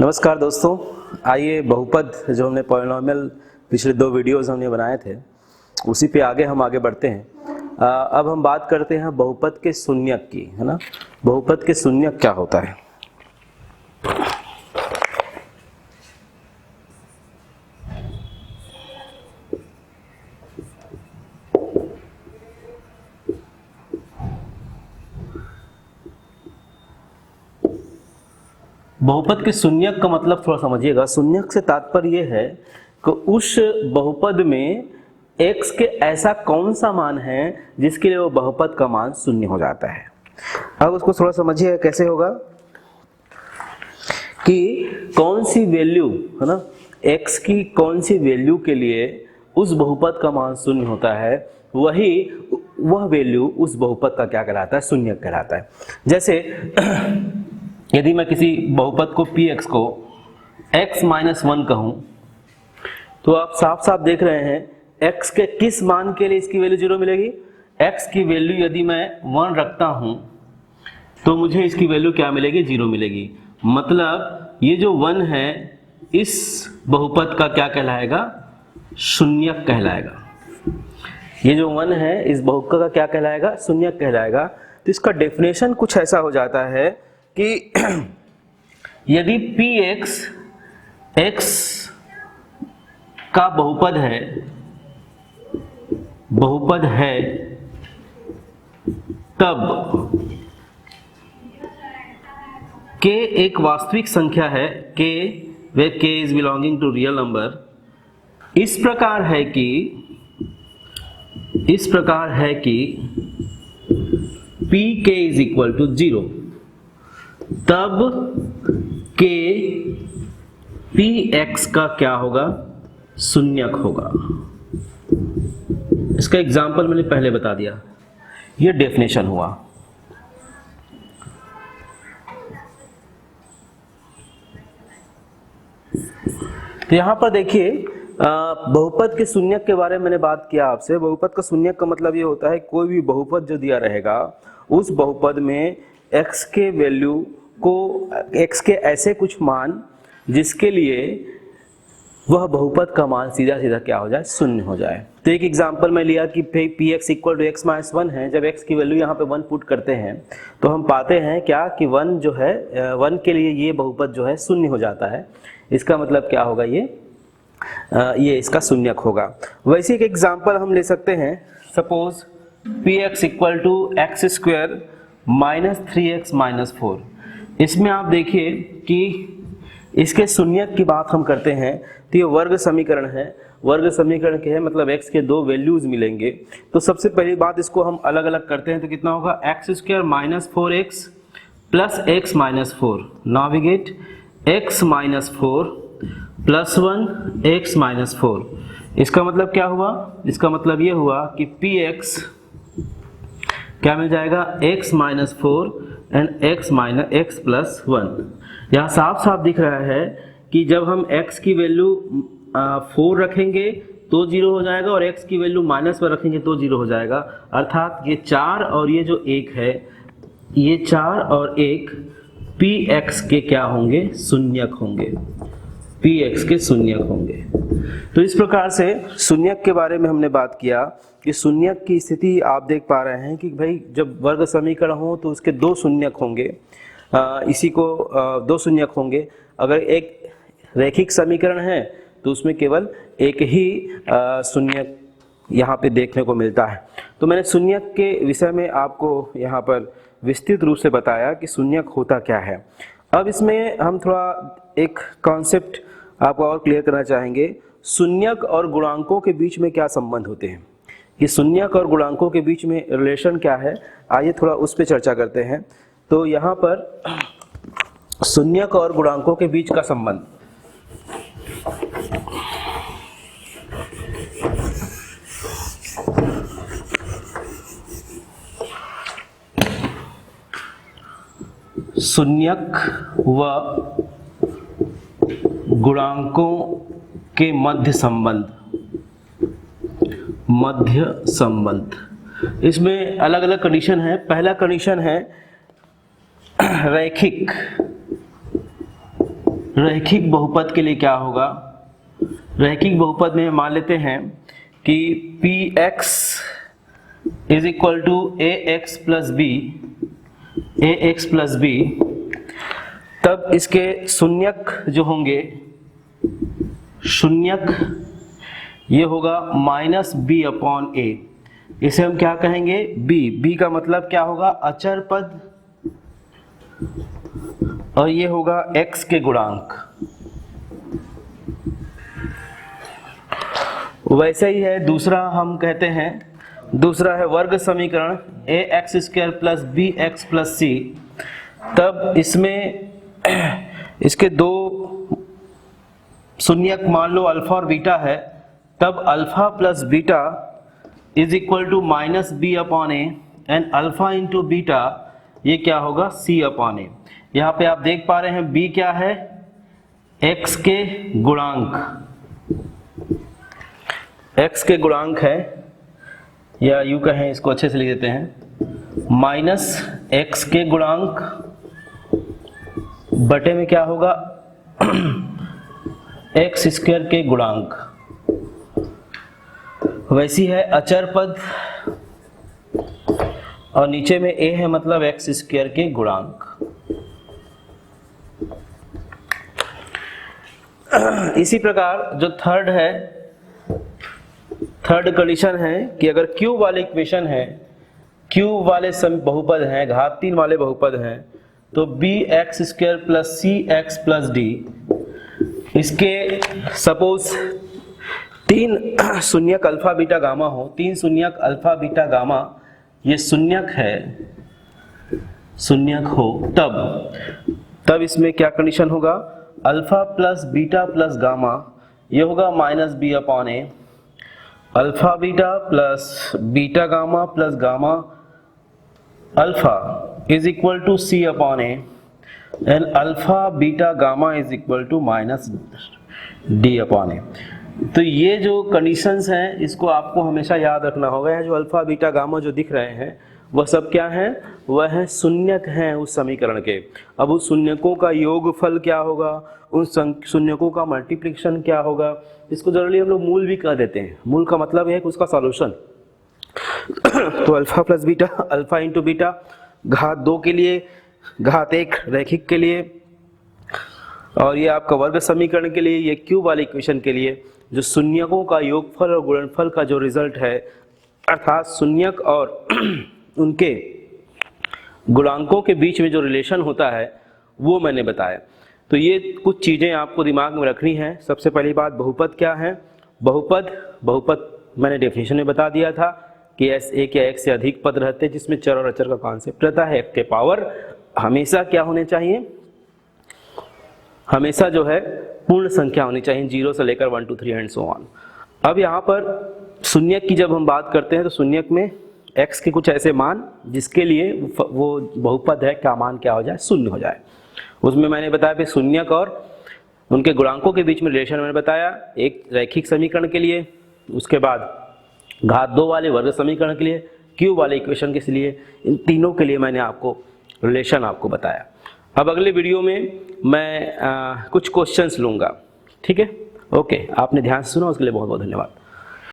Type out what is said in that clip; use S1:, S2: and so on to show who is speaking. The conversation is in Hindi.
S1: नमस्कार दोस्तों, आइए बहुपद जो हमने पॉलिनॉमियल पिछले 2 वीडियोस हमने बनाए थे उसी पे हम आगे बढ़ते हैं। अब हम बात करते हैं बहुपद के शून्यक की, है ना। बहुपद के शून्यक क्या होता है? बहुपद के शून्यक का मतलब थोड़ा समझिएगा। शून्यक से तात्पर्य यह है कि उस बहुपद में x के ऐसा कौन सा मान है जिसके लिए वो बहुपद का मान शून्य हो जाता है। अब उसको थोड़ा समझिए कैसे होगा कि कौन सी वैल्यू, है ना, x की कौन सी वैल्यू के लिए उस बहुपद का मान शून्य होता है, वह वैल्यू उस बहुपद का क्या कहलाता है? शून्यक कहलाता है। जैसे यदि मैं किसी बहुपद को px को x-1 कहूं तो आप साफ साफ देख रहे हैं x के किस मान के लिए इसकी वैल्यू 0 मिलेगी। x की वैल्यू यदि मैं 1 रखता हूं तो मुझे इसकी वैल्यू क्या मिलेगी? 0 मिलेगी। मतलब ये जो 1 है इस बहुपद का क्या कहलाएगा? शून्यक कहलाएगा। ये जो 1 है इस बहुपद का क्या कहलाएगा? शून्यक कहलाएगा। तो इसका डेफिनेशन कुछ ऐसा हो जाता है कि यदि px x का बहुपद है तब k एक वास्तविक संख्या है, k where k is belonging to real number, इस प्रकार है कि pk is equal to 0, तब k px का क्या होगा? शून्यक होगा। इसका एग्जाम्पल मैंने पहले बता दिया, ये डेफिनेशन हुआ। तो यहां पर देखिए बहुपद के शून्यक के बारे में मैंने बात किया आपसे। बहुपद का शून्यक का मतलब ये होता है कोई भी बहुपद जो दिया रहेगा उस बहुपद में x के वैल्यू को, x के ऐसे कुछ मान जिसके लिए वह बहुपद का मान सीधा सीधा क्या हो जाए? शून्य हो जाए। तो एक एग्जांपल मैं लिया कि px इक्वल टू x-1 है। जब x की वैल्यू यहाँ पे 1 पुट करते हैं तो हम पाते हैं क्या कि 1 जो है 1 के लिए ये बहुपद जो है शून्य हो जाता है। इसका मतलब क्या होगा? ये इसका शून्यक होगा। वैसे एक एग्जांपल हम ले सकते हैं। Suppose px equal to x² minus 3x minus 4। इसमें आप देखिए कि इसके शून्यक की बात हम करते हैं तो ये वर्ग समीकरण है। वर्ग समीकरण के है मतलब x के 2 वैल्यूज मिलेंगे। तो सबसे पहली बात इसको हम अलग अलग करते हैं तो कितना होगा? x² minus 4x plus x minus 4। Now we get x minus 4 plus 1 x minus 4। इसका मतलब क्या हुआ? इसका मतलब ये हुआ कि px क्या मिल जाएगा? x minus 4 and x minus x plus 1। यहाँ साफ साफ दिख रहा है कि जब हम x की वैल्यू 4 रखेंगे तो 0 हो जाएगा और x की वैल्यू -1 रखेंगे तो 0 हो जाएगा। अर्थात ये 4 और ये जो 1 है, ये 4 और 1 px के क्या होंगे? शून्यक होंगे। px के शून्यक होंगे। तो इस प्रकार से शून्यक के बारे में हमने बात किया कि शून्यक की स्थिति आप देख पा रहे हैं कि भाई जब वर्ग समीकरण हो तो उसके 2 शून्यक होंगे। इसी को 2 शून्यक होंगे। अगर एक रैखिक समीकरण है तो उसमें केवल एक ही शून्यक यहाँ पे देखने को मिलता है। तो मैंने शून्यक के विषय में आपको यहाँ पर विस्तृत रूप से बताया कि शून्यक होता क्या है। अब इसमें हम थोड़ा एक कॉन्सेप्ट आपको और क्लियर करना चाहेंगे। शून्यक और गुणांकों के बीच में क्या संबंध होते हैं, कि शून्यक और गुणांकों के बीच में रिलेशन क्या है, आइए थोड़ा उस पर चर्चा करते हैं। तो यहाँ पर शून्यक और गुणांकों के बीच का संबंध, शून्यक व गुणांकों के मध्य संबंध, इसमें अलग अलग कंडीशन है। पहला कंडीशन है रैखिक रैखिक बहुपद के लिए क्या होगा, रैखिक बहुपद में मान लेते हैं कि px is equal to ax plus b, तब इसके शून्यक जो होंगे, शून्यक ये होगा माइनस बी अपॉन ए। इसे हम क्या कहेंगे, बी का मतलब क्या होगा, अचर पद, और ये होगा x के गुणांक। वैसे ही है दूसरा, हम कहते हैं दूसरा है वर्ग समीकरण ax square plus B X plus C. तब इसमें इसके दो शून्यक मान लो अल्फा और बीटा है, तब alpha plus beta is equal to minus B upon A, and alpha into beta ये क्या होगा, सी अपॉन ए। यहाँ पे आप देख पा रहे हैं बी क्या है, x के गुणांक, x के गुणांक है, या यूं कहें इसको अच्छे से लिख देते हैं, माइनस x के गुणांक बटे में क्या होगा, x स्क्वायर के गुणांक। वैसी है अचर पद, और नीचे में a है मतलब x स्क्वायर के गुणांक। इसी प्रकार जो थर्ड है, थर्ड कंडीशन है कि अगर क्यूब वाले इक्वेशन है, क्यूब वाले बहुपद हैं, घात 3 वाले बहुपद हैं, तो बी एक्स स्क्वायर प्लस सी एक्स प्लस डी, इसके सपोज 3 शून्यक अल्फा बीटा गामा हो, 3 शून्यक अल्फा बीटा गामा ये शून्यक है, शून्यक हो, तब इसमें क्या कंडीशन होगा, alpha plus beta plus gamma ये होगा minus B upon A, alpha beta plus beta gamma plus gamma alpha is equal to C upon A, and alpha beta gamma is equal to minus D upon A. तो ये जो कंडीशंस हैं इसको आपको हमेशा याद रखना होगा। यह जो अल्फा बीटा गामा जो दिख रहे हैं वह सब क्या हैं, वह है शून्यक हैं उस समीकरण के। अब उस शून्यकों का योगफल क्या होगा, उन शून्यकों का मल्टीप्लिकेशन क्या होगा, इसको जनरली हम लोग मूल भी कह देते हैं। मूल का मतलब है कि उसका सॉल्यूशन। तो alpha plus beta, alpha into beta घात 2 के लिए, घात 1 रैखिक के लिए, और ये आपका वर्ग समीकरण के लिए, ये क्यूब वाली इक्वेशन के लिए, जो शून्यकों का योगफल और गुणनफल का जो रिजल्ट है, अर्थात शून्यक और उनके गुणांकों के बीच में जो रिलेशन होता है वो मैंने बताया। तो ये कुछ चीज़ें आपको दिमाग में रखनी है। सबसे पहली बात, बहुपद क्या है, बहुपद मैंने डेफिनेशन में बता दिया था कि एक या एक से अधिक पद रहते हैं जिसमें चर और अचर का कॉन्सेप्ट रहता है। एक के पावर हमेशा क्या होने चाहिए, हमेशा जो है पूर्ण संख्या होनी चाहिए, 0 से लेकर 1 2 3 एंड सो ऑन। अब यहाँ पर शून्यक की जब हम बात करते हैं तो शून्यक में x के कुछ ऐसे मान जिसके लिए वो बहुपद है का मान क्या हो जाए, शून्य हो जाए। उसमें मैंने बताया कि शून्यक और उनके गुणांकों के बीच में रिलेशन मैंने बताया, एक रैखिक समीकरण के लिए, उसके बाद घात 2 वाले वर्ग समीकरण के लिए, क्यूब वाले इक्वेशन के लिए, इन तीनों के लिए मैंने आपको रिलेशन आपको बताया। अब अगले वीडियो में मैं कुछ क्वेश्चंस लूँगा, ठीक है। ओके, आपने ध्यान से सुना, उसके लिए बहुत बहुत धन्यवाद।